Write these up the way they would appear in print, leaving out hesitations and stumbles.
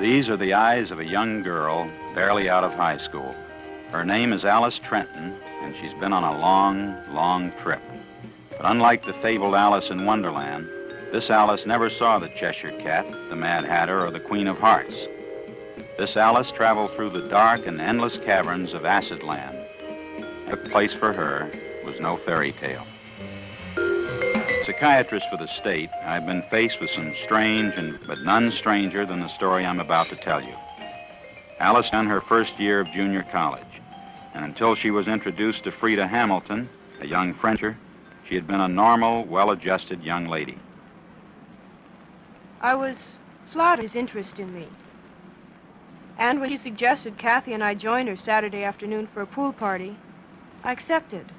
These are the eyes of a young girl barely out of high school. Her name is Alice Trenton, and she's been on a long, long trip. But unlike the fabled Alice in Wonderland, this Alice never saw the Cheshire Cat, the Mad Hatter, or the Queen of Hearts. This Alice traveled through the dark and endless caverns of Acid Land. The place for her was no fairy tale. Psychiatrist for the state, I've been faced with some strange but none stranger than the story I'm about to tell you. Alice began her first year of junior college, and until she was introduced to Frida Hamilton, a young Frencher, she had been a normal, well-adjusted young lady. I was flattered his interest in me. And when he suggested Kathy and I join her Saturday afternoon for a pool party, I accepted.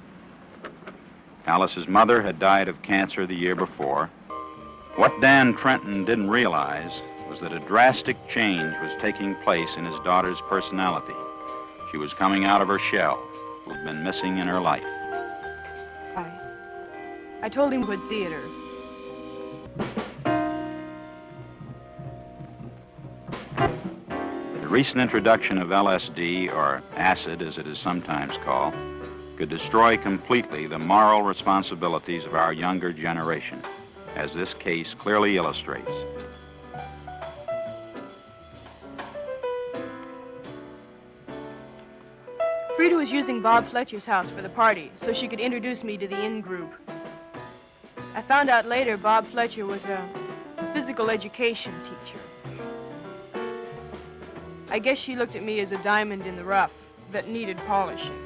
Alice's mother had died of cancer the year before. What Dan Trenton didn't realize was that a drastic change was taking place in his daughter's personality. She was coming out of her shell, who had been missing in her life. I told him about theater. The recent introduction of LSD, or acid as it is sometimes called, could destroy completely the moral responsibilities of our younger generation, as this case clearly illustrates. Frida was using Bob Fletcher's house for the party so she could introduce me to the in-group. I found out later Bob Fletcher was a physical education teacher. I guess she looked at me as a diamond in the rough that needed polishing.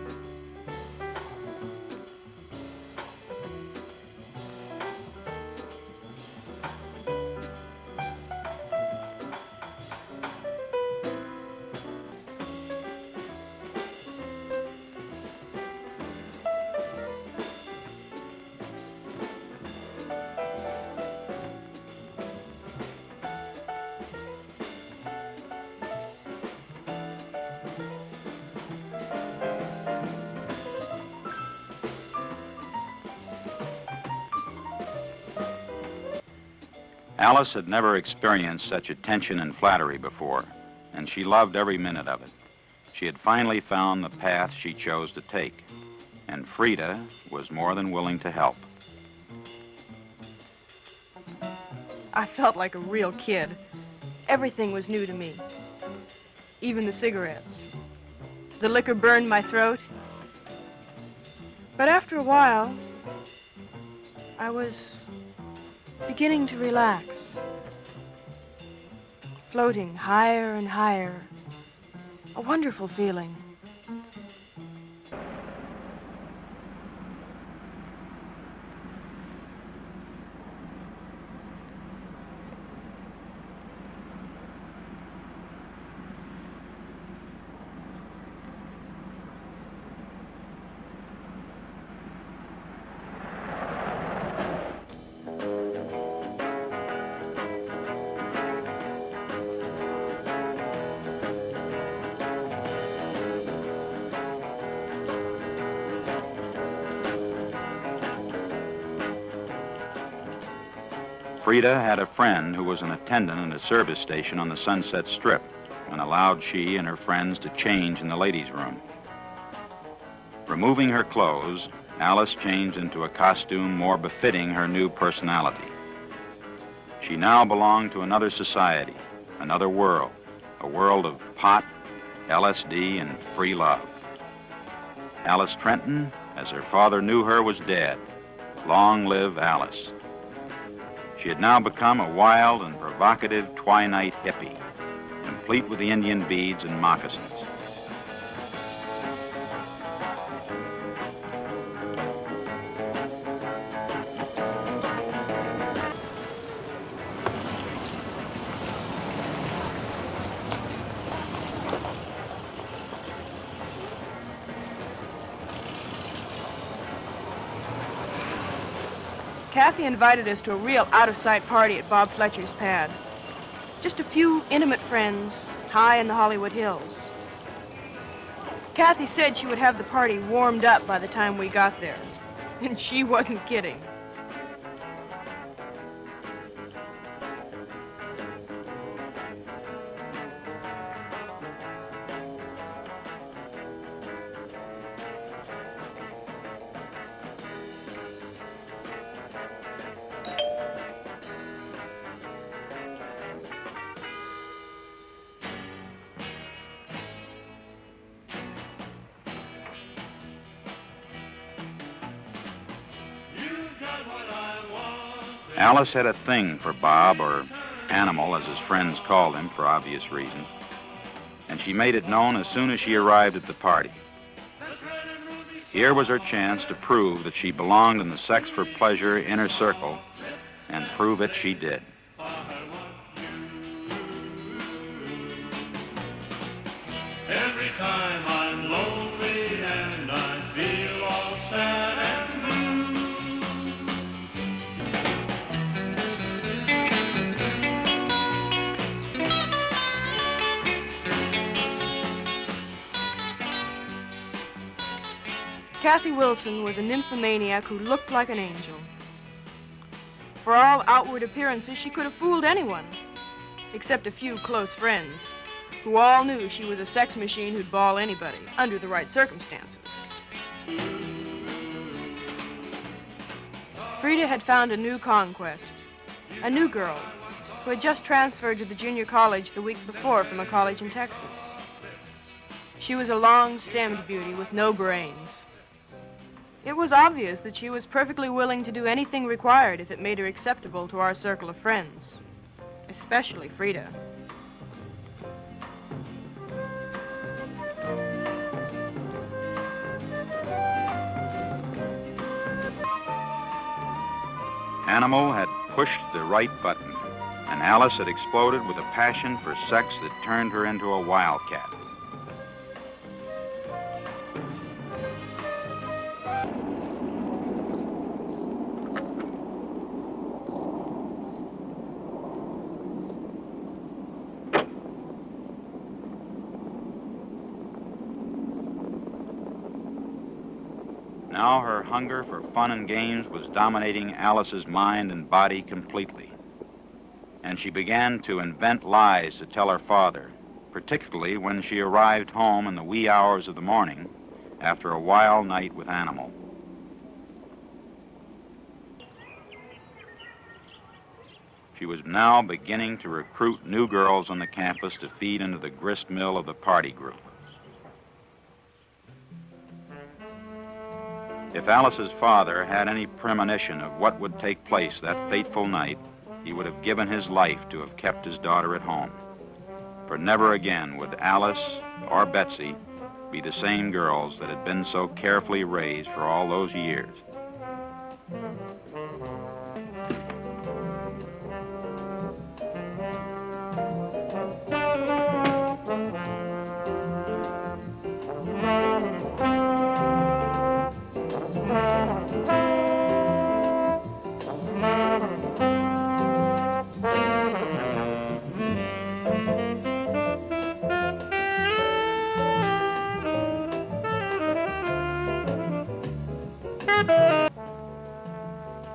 Alice had never experienced such attention and flattery before, and she loved every minute of it. She had finally found the path she chose to take, and Frida was more than willing to help. I felt like a real kid. Everything was new to me, even the cigarettes. The liquor burned my throat. But after a while, I was beginning to relax, floating higher and higher. A wonderful feeling. Frida had a friend who was an attendant at a service station on the Sunset Strip and allowed she and her friends to change in the ladies' room. Removing her clothes, Alice changed into a costume more befitting her new personality. She now belonged to another society, another world, a world of pot, LSD, and free love. Alice Trenton, as her father knew her, was dead. Long live Alice. She had now become a wild and provocative twilight hippie, complete with the Indian beads and moccasins. Kathy invited us to a real out-of-sight party at Bob Fletcher's pad. Just a few intimate friends, high in the Hollywood Hills. Kathy said she would have the party warmed up by the time we got there. And she wasn't kidding. Alice had a thing for Bob, or Animal, as his friends called him for obvious reasons, and she made it known as soon as she arrived at the party. Here was her chance to prove that she belonged in the sex for pleasure inner circle, and prove it she did. Every time I'm lonely and I feel all sad and blue. Kathy Wilson was a nymphomaniac who looked like an angel. For all outward appearances, she could have fooled anyone, except a few close friends, who all knew she was a sex machine who'd ball anybody, under the right circumstances. Frida had found a new conquest, a new girl, who had just transferred to the junior college the week before from a college in Texas. She was a long-stemmed beauty with no brains. It was obvious that she was perfectly willing to do anything required if it made her acceptable to our circle of friends, especially Frida. Animal had pushed the right button, and Alice had exploded with a passion for sex that turned her into a wildcat. Now her hunger for fun and games was dominating Alice's mind and body completely. And she began to invent lies to tell her father, particularly when she arrived home in the wee hours of the morning after a wild night with Animal. She was now beginning to recruit new girls on the campus to feed into the grist mill of the party group. If Alice's father had any premonition of what would take place that fateful night, he would have given his life to have kept his daughter at home. For never again would Alice or Betsy be the same girls that had been so carefully raised for all those years.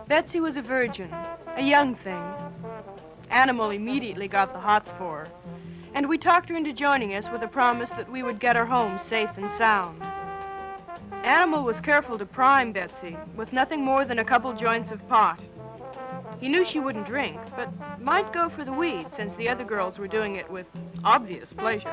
Betsy was a virgin, a young thing. Animal immediately got the hots for her, and we talked her into joining us with a promise that we would get her home safe and sound. Animal was careful to prime Betsy with nothing more than a couple joints of pot. He knew she wouldn't drink, but might go for the weed since the other girls were doing it with obvious pleasure.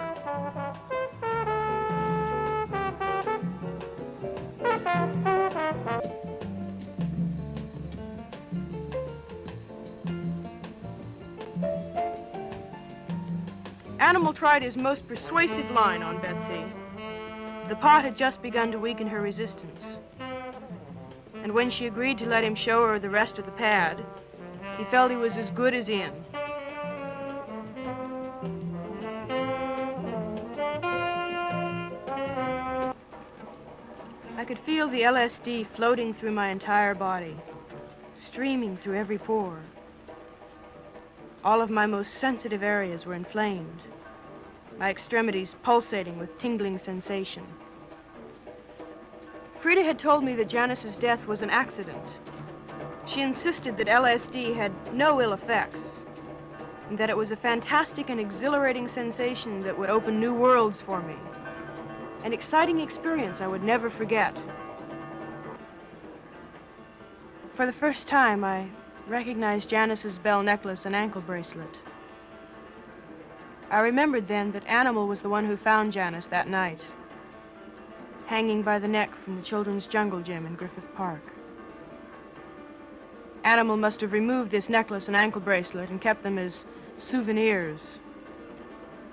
Animal tried his most persuasive line on Betsy. The pot had just begun to weaken her resistance. And when she agreed to let him show her the rest of the pad, he felt he was as good as in. I could feel the LSD floating through my entire body, streaming through every pore. All of my most sensitive areas were inflamed, my extremities pulsating with tingling sensation. Frida had told me that Janice's death was an accident. She insisted that LSD had no ill effects, and that it was a fantastic and exhilarating sensation that would open new worlds for me, an exciting experience I would never forget. For the first time, I recognized Janice's bell necklace and ankle bracelet. I remembered then that Animal was the one who found Janice that night, hanging by the neck from the children's jungle gym in Griffith Park. animal must have removed this necklace and ankle bracelet and kept them as souvenirs.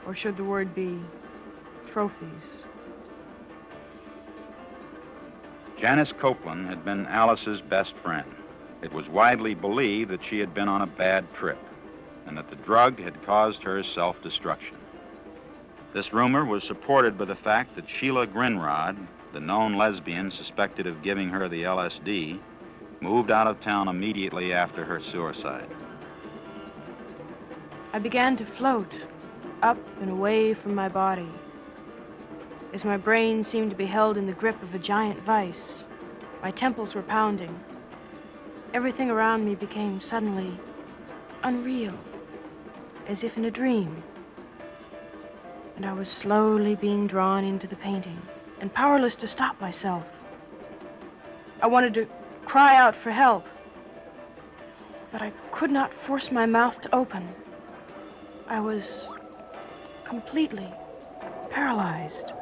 Or should the word be trophies? Janice Copeland had been Alice's best friend. It was widely believed that she had been on a bad trip and that the drug had caused her self-destruction. This rumor was supported by the fact that Sheila Grinrod, the known lesbian suspected of giving her the LSD, moved out of town immediately after her suicide. I began to float up and away from my body as my brain seemed to be held in the grip of a giant vice. My temples were pounding. Everything around me became suddenly unreal, as if in a dream. And I was slowly being drawn into the painting and powerless to stop myself. I wanted to cry out for help, but I could not force my mouth to open. I was completely paralyzed.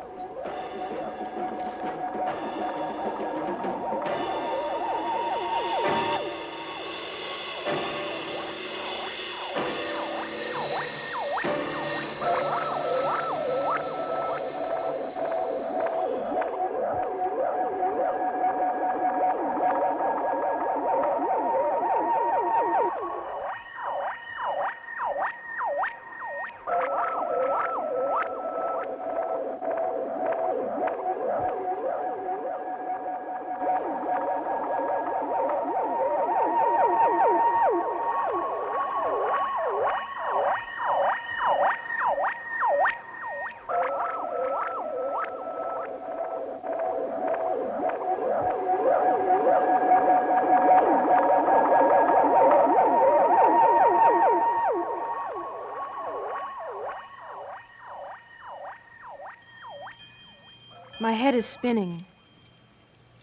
My head is spinning.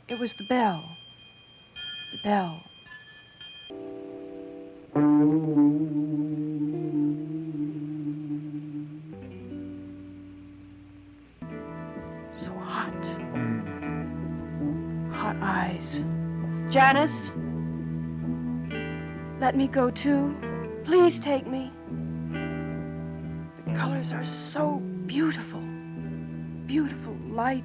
It was the bell. The bell. So hot. Hot eyes. Janice, let me go too. Please take me. The colors are so beautiful. Beautiful light.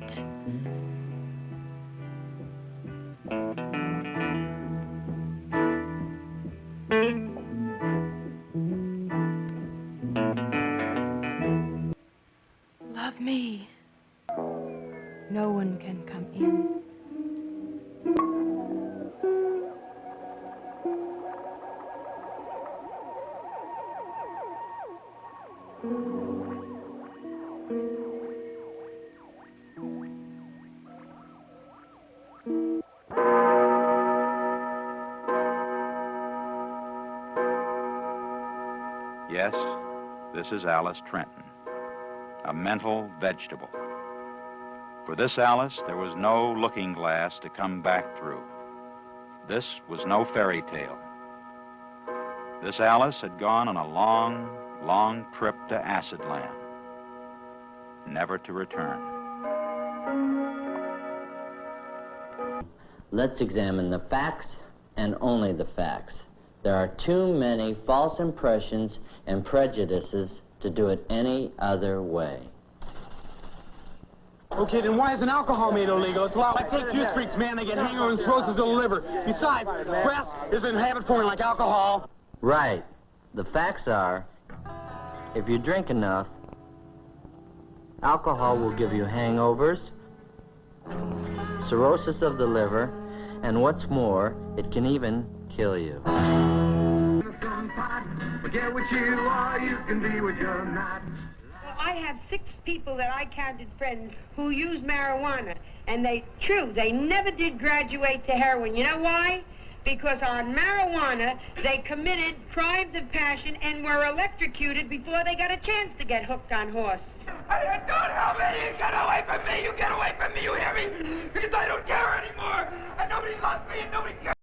Love me. No one can come in. Yes, this is Alice Trenton, a mental vegetable. For this Alice, there was no looking glass to come back through. This was no fairy tale. This Alice had gone on a long, long trip to acid land, never to return. Let's examine the facts and only the facts. There are too many false impressions and prejudices to do it any other way. Okay, then why isn't alcohol made illegal? It's a lot like take juice freaks, man. They get hangover and cirrhosis of the liver. Besides, breath isn't habit forming like alcohol. Right. The facts are, if you drink enough, alcohol will give you hangovers, cirrhosis of the liver, and what's more, it can even kill you. Forget what you are, you can be what you're not. Well, I have 6 people that I counted friends who use marijuana, and they never did graduate to heroin. You know why? Because on marijuana, they committed crimes of passion and were electrocuted before they got a chance to get hooked on horse. Hey, don't help me! You get away from me! You get away from me! You hear me? Because I don't care anymore! And nobody loves me and nobody cares!